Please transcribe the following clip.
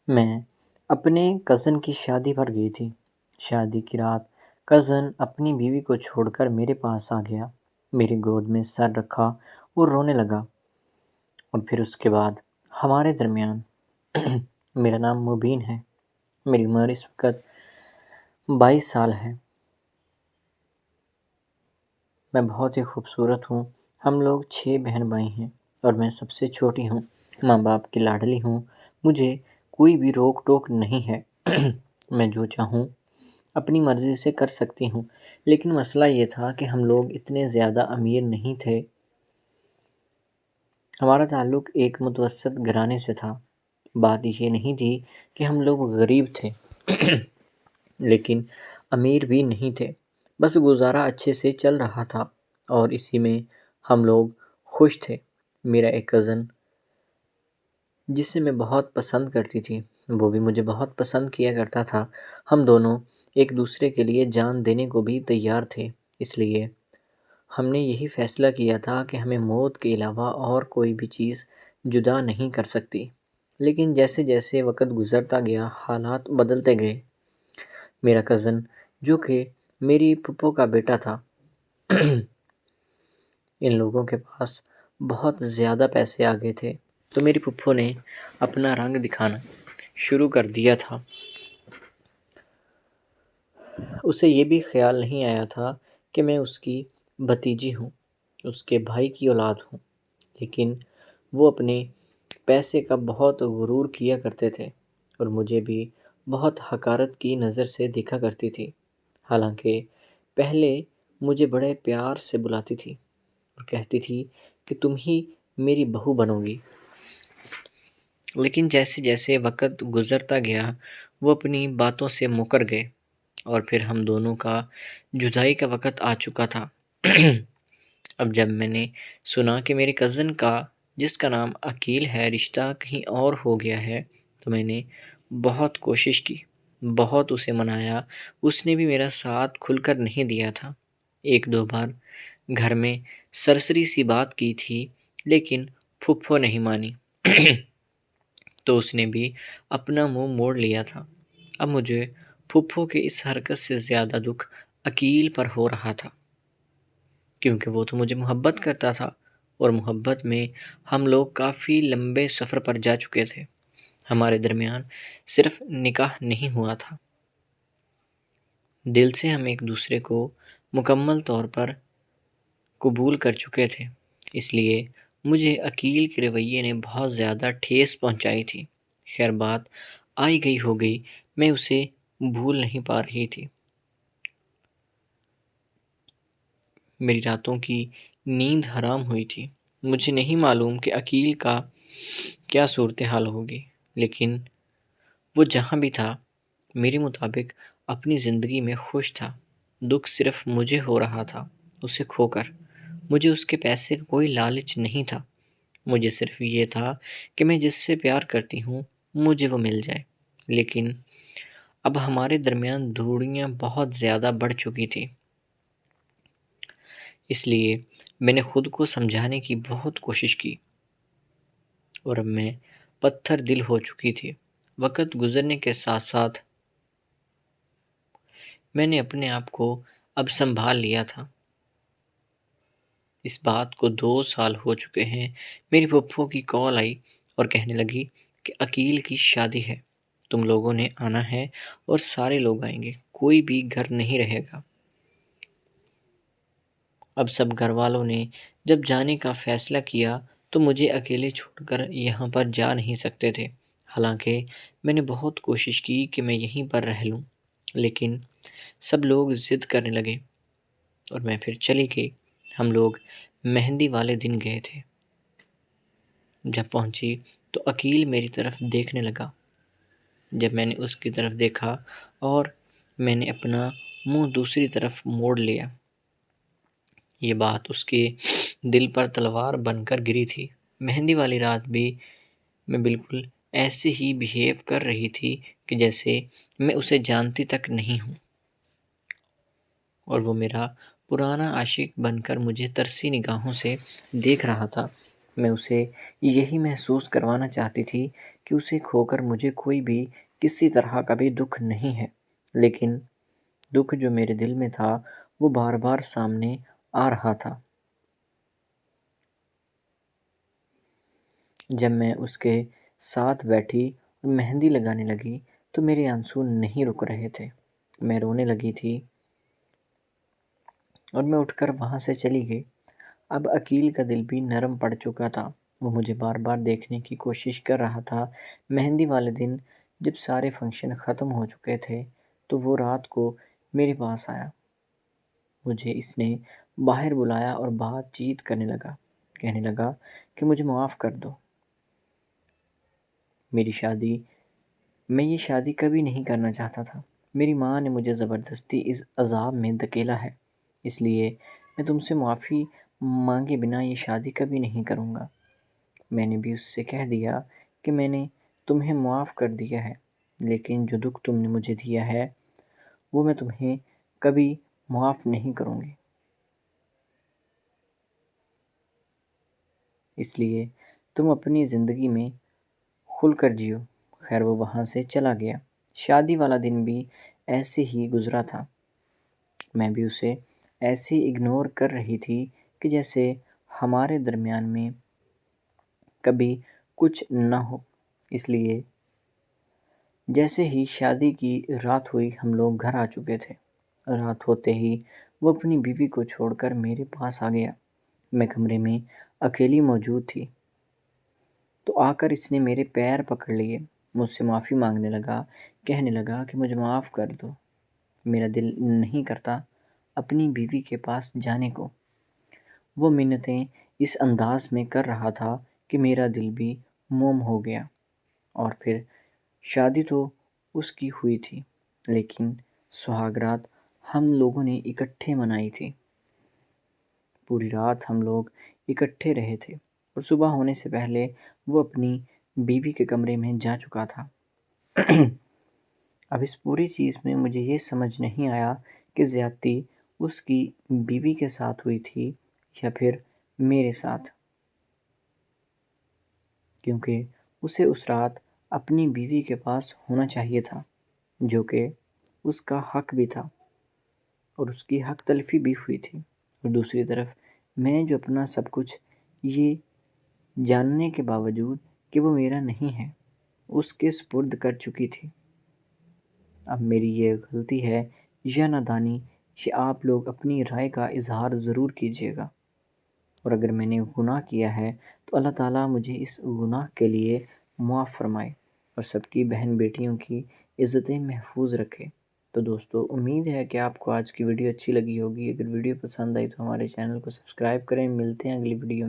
میں اپنے کزن کی شادی پر گئی تھی۔ شادی کی رات کزن اپنی بیوی کو چھوڑ کر میرے پاس آ گیا، میری گود میں سر رکھا اور رونے لگا۔ اور پھر اس کے بعد ہمارے درمیان میرا نام مبین ہے، میری عمر اس وقت 22 سال ہے، میں بہت ہی خوبصورت ہوں۔ ہم لوگ 6 بہن بھائی ہیں اور میں سب سے چھوٹی ہوں۔ ماں باپ کی لاڈلی ہوں، مجھے کوئی بھی روک ٹوک نہیں ہے۔ میں جو چاہوں اپنی مرضی سے کر سکتی ہوں، لیکن مسئلہ یہ تھا کہ ہم لوگ اتنے زیادہ امیر نہیں تھے۔ ہمارا تعلق ایک متوسط گھرانے سے تھا۔ بات یہ نہیں تھی کہ ہم لوگ غریب تھے لیکن امیر بھی نہیں تھے، بس گزارا اچھے سے چل رہا تھا اور اسی میں ہم لوگ خوش تھے۔ میرا ایک کزن جسے میں بہت پسند کرتی تھی، وہ بھی مجھے بہت پسند کیا کرتا تھا۔ ہم دونوں ایک دوسرے کے لیے جان دینے کو بھی تیار تھے، اس لیے ہم نے یہی فیصلہ کیا تھا کہ ہمیں موت کے علاوہ اور کوئی بھی چیز جدا نہیں کر سکتی۔ لیکن جیسے جیسے وقت گزرتا گیا حالات بدلتے گئے۔ میرا کزن جو کہ میری پھپھو کا بیٹا تھا، ان لوگوں کے پاس بہت زیادہ پیسے آ گئے تھے، تو میری پھپھو نے اپنا رنگ دکھانا شروع کر دیا تھا۔ اسے یہ بھی خیال نہیں آیا تھا کہ میں اس کی بھتیجی ہوں، اس کے بھائی کی اولاد ہوں، لیکن وہ اپنے پیسے کا بہت غرور کیا کرتے تھے اور مجھے بھی بہت حقارت کی نظر سے دیکھا کرتی تھی۔ حالانکہ پہلے مجھے بڑے پیار سے بلاتی تھی اور کہتی تھی کہ تم ہی میری بہو بنو گی، لیکن جیسے جیسے وقت گزرتا گیا وہ اپنی باتوں سے مکر گئے اور پھر ہم دونوں کا جدائی کا وقت آ چکا تھا۔ اب جب میں نے سنا کہ میرے کزن کا، جس کا نام عقیل ہے، رشتہ کہیں اور ہو گیا ہے، تو میں نے بہت کوشش کی، بہت اسے منایا۔ اس نے بھی میرا ساتھ کھل کر نہیں دیا تھا۔ ایک دو بار گھر میں سرسری سی بات کی تھی، لیکن پھپھو نہیں مانی تو اس نے بھی اپنا منہ موڑ لیا تھا۔ اب مجھے پھپھو کے اس حرکت سے زیادہ دکھ عقیل پر ہو رہا تھا، کیونکہ وہ تو مجھے محبت کرتا تھا اور محبت میں ہم لوگ کافی لمبے سفر پر جا چکے تھے۔ ہمارے درمیان صرف نکاح نہیں ہوا تھا، دل سے ہم ایک دوسرے کو مکمل طور پر قبول کر چکے تھے۔ اس لیے مجھے عقیل کے رویے نے بہت زیادہ ٹھیس پہنچائی تھی۔ خیر بات آئی گئی ہو گئی، میں اسے بھول نہیں پا رہی تھی۔ میری راتوں کی نیند حرام ہوئی تھی۔ مجھے نہیں معلوم کہ عقیل کا کیا صورتحال ہوگی، لیکن وہ جہاں بھی تھا میرے مطابق اپنی زندگی میں خوش تھا۔ دکھ صرف مجھے ہو رہا تھا اسے کھو کر۔ مجھے اس کے پیسے کا کوئی لالچ نہیں تھا، مجھے صرف یہ تھا کہ میں جس سے پیار کرتی ہوں مجھے وہ مل جائے۔ لیکن اب ہمارے درمیان دوریاں بہت زیادہ بڑھ چکی تھی، اس لیے میں نے خود کو سمجھانے کی بہت کوشش کی اور اب میں پتھر دل ہو چکی تھی۔ وقت گزرنے کے ساتھ ساتھ میں نے اپنے آپ کو اب سنبھال لیا تھا۔ اس بات کو 2 سال ہو چکے ہیں۔ میری پھپھو کی کال آئی اور کہنے لگی کہ عقیل کی شادی ہے، تم لوگوں نے آنا ہے اور سارے لوگ آئیں گے، کوئی بھی گھر نہیں رہے گا۔ اب سب گھر والوں نے جب جانے کا فیصلہ کیا تو مجھے اکیلے چھوڑ کر یہاں پر جا نہیں سکتے تھے۔ حالانکہ میں نے بہت کوشش کی کہ میں یہیں پر رہ لوں، لیکن سب لوگ ضد کرنے لگے اور میں پھر چلی گئی۔ ہم لوگ مہندی والے دن گئے تھے۔ جب پہنچی تو عقیل میری طرف دیکھنے لگا۔ جب میں نے اس کی طرف دیکھا اور میں نے اپنا منہ دوسری طرف موڑ لیا، یہ بات اس کے دل پر تلوار بن کر گری تھی۔ مہندی والی رات بھی میں بالکل ایسے ہی بیہیو کر رہی تھی کہ جیسے میں اسے جانتی تک نہیں ہوں، اور وہ میرا پرانا عاشق بن کر مجھے ترسی نگاہوں سے دیکھ رہا تھا۔ میں اسے یہی محسوس کروانا چاہتی تھی کہ اسے کھو کر مجھے کوئی بھی کسی طرح کا بھی دکھ نہیں ہے، لیکن دکھ جو میرے دل میں تھا وہ بار بار سامنے آ رہا تھا۔ جب میں اس کے ساتھ بیٹھی اور مہندی لگانے لگی تو میرے آنسو نہیں رک رہے تھے، میں رونے لگی تھی اور میں اٹھ کر وہاں سے چلی گئی۔ اب عقیل کا دل بھی نرم پڑ چکا تھا، وہ مجھے بار بار دیکھنے کی کوشش کر رہا تھا۔ مہندی والے دن جب سارے فنکشن ختم ہو چکے تھے تو وہ رات کو میرے پاس آیا، مجھے اس نے باہر بلایا اور بات چیت کرنے لگا، کہنے لگا کہ مجھے معاف کر دو، میں یہ شادی کبھی نہیں کرنا چاہتا تھا، میری ماں نے مجھے زبردستی اس عذاب میں دھکیلا ہے، اس لیے میں تم سے معافی مانگے بنا یہ شادی کبھی نہیں کروں گا۔ میں نے بھی اس سے کہہ دیا کہ میں نے تمہیں معاف کر دیا ہے، لیکن جو دکھ تم نے مجھے دیا ہے وہ میں تمہیں کبھی معاف نہیں کروں گی، اس لیے تم اپنی زندگی میں کھل کر جیو۔ خیر وہ وہاں سے چلا گیا۔ شادی والا دن بھی ایسے ہی گزرا تھا، میں بھی اسے ایسے اگنور کر رہی تھی کہ جیسے ہمارے درمیان میں کبھی کچھ نہ ہو۔ اس لیے جیسے ہی شادی کی رات ہوئی ہم لوگ گھر آ چکے تھے، رات ہوتے ہی وہ اپنی بیوی کو چھوڑ کر میرے پاس آ گیا۔ میں کمرے میں اکیلی موجود تھی تو آ کر اس نے میرے پیر پکڑ لیے، مجھ سے معافی مانگنے لگا، کہنے لگا کہ مجھے معاف کر دو، میرا دل نہیں کرتا اپنی بیوی کے پاس جانے کو۔ وہ منتیں اس انداز میں کر رہا تھا کہ میرا دل بھی موم ہو گیا۔ اور پھر شادی تو اس کی ہوئی تھی، لیکن سہاگ رات ہم لوگوں نے اکٹھے منائی تھی۔ پوری رات ہم لوگ اکٹھے رہے تھے اور صبح ہونے سے پہلے وہ اپنی بیوی کے کمرے میں جا چکا تھا۔ اب اس پوری چیز میں مجھے یہ سمجھ نہیں آیا کہ زیادتی اس کی بیوی کے ساتھ ہوئی تھی یا پھر میرے ساتھ، کیونکہ اسے اس رات اپنی بیوی کے پاس ہونا چاہیے تھا، جو کہ اس کا حق بھی تھا اور اس کی حق تلفی بھی ہوئی تھی۔ اور دوسری طرف میں جو اپنا سب کچھ یہ جاننے کے باوجود کہ وہ میرا نہیں ہے اس کے سپرد کر چکی تھی۔ اب میری یہ غلطی ہے یا نادانی، یہ آپ لوگ اپنی رائے کا اظہار ضرور کیجیے گا، اور اگر میں نے گناہ کیا ہے تو اللہ تعالیٰ مجھے اس گناہ کے لیے معاف فرمائے اور سب کی بہن بیٹیوں کی عزتیں محفوظ رکھے۔ تو دوستو امید ہے کہ آپ کو آج کی ویڈیو اچھی لگی ہوگی۔ اگر ویڈیو پسند آئی تو ہمارے چینل کو سبسکرائب کریں۔ ملتے ہیں اگلی ویڈیو میں۔